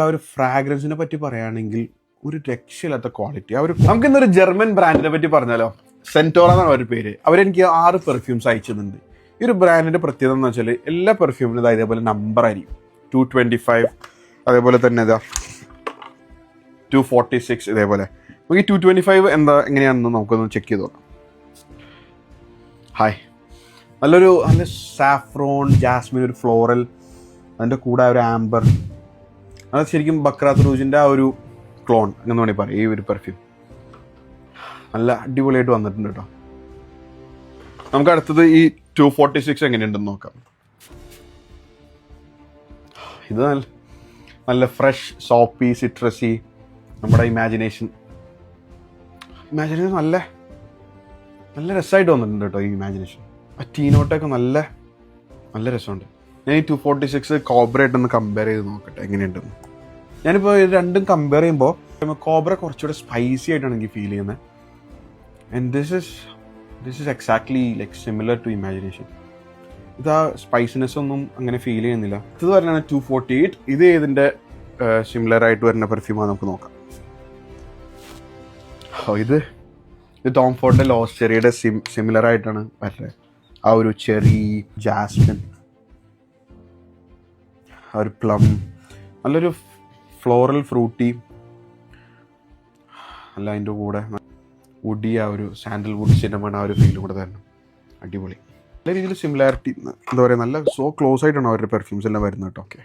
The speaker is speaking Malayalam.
ആ ഒരു ഫ്രാഗ്രൻസിനെ പറ്റി പറയുകയാണെങ്കിൽ ഒരു രക്ഷയില്ലാത്ത ക്വാളിറ്റി. നമുക്ക് ഇന്നൊരു ജർമ്മൻ ബ്രാൻഡിനെ പറ്റി പറഞ്ഞാലോ. സെന്റോറ എന്നാണ് അവരുടെ പേര്. അവരെനിക്ക് 6 പെർഫ്യൂംസ് അയച്ചിട്ടുണ്ട്. ഈ ഒരു ബ്രാൻഡിന്റെ പ്രത്യേകത എന്ന് വെച്ചാൽ എല്ലാ പെർഫ്യൂമിനും ഇതേപോലെ നമ്പർ ആയിരിക്കും. 225, അതേപോലെ തന്നെ ഇതാ 246, ഇതേപോലെ. നമുക്ക് ഈ 225 എങ്ങനെയാണെന്ന് നമുക്കൊന്ന് ചെക്ക് ചെയ്ത് നോക്കാം. ഹായ്, നല്ല സാഫ്രോൺ, ജാസ്മിൻ, ഒരു ഫ്ലോറൽ, അതിൻ്റെ കൂടെ ഒരു ആംബർ. അത് ശരിക്കും ബക്രാത്ത് റൂജിൻ്റെ ആ ഒരു ക്ലോൺ എന്ന് വേണമെങ്കിൽ പറയാം. ഈ ഒരു പെർഫ്യൂം നല്ല അടിപൊളിയായിട്ട് വന്നിട്ടുണ്ട് കേട്ടോ. നമുക്ക് അടുത്തത് ഈ 246 എങ്ങനെയുണ്ടെന്ന് നോക്കാം. ഇത് നല്ല ഫ്രഷ്, സോപ്പി, സിട്രസി. നമ്മുടെ ഇമാജിനേഷൻ നല്ല രസമായിട്ട് വന്നിട്ടുണ്ട് കേട്ടോ. ഈ ഇമാജിനേഷൻ ആ ടീനോട്ടൊക്കെ നല്ല രസമുണ്ട്. ഞാൻ ഈ 246 കോബ്രയായിട്ടൊന്ന് കമ്പയർ ചെയ്ത് നോക്കട്ടെ എങ്ങനെയുണ്ടെന്ന്. ഞാനിപ്പോൾ രണ്ടും കമ്പയർ ചെയ്യുമ്പോൾ കോബ്ര കുറച്ചുകൂടെ സ്പൈസി ആയിട്ടാണ് എനിക്ക് ഫീൽ ചെയ്യുന്നത്. And this is exactly like similar to imagination. ഇത് ആ സ്പൈസിനെസ് ഒന്നും അങ്ങനെ ഫീൽ ചെയ്യുന്നില്ല. ഇത് പറഞ്ഞാൽ 248. ഇത് ഏതിൻ്റെ സിമിലർ ആയിട്ട് വരുന്ന പെർഫ്യൂമാണ് നമുക്ക് നോക്കാം. ഇത് ടോം ഫോർഡിൻ്റെ ലോസ്റ്റ് ചെറിയുടെ സിമിലർ ആയിട്ടാണ് വരുന്നത്. ആ ഒരു ചെറി, ജാസ്മിൻ, ആ ഒരു പ്ലം, നല്ലൊരു ഫ്ലോറൽ, ഫ്രൂട്ടി, അല്ല അതിൻ്റെ കൂടെ വുഡി, ആ ഒരു സാൻഡൽവുഡ്, സിനമൺ, ആ ഒരു ഫീലും കൂടെ തരണം. അടിപൊളി. നല്ല രീതിയിൽ സിമിലാരിറ്റി, എന്താ പറയുക, നല്ല സോ ക്ലോസ് ആയിട്ടാണ് അവരുടെ പെർഫ്യൂംസ് എല്ലാം വരുന്നത് കേട്ടോ. ഓക്കെ,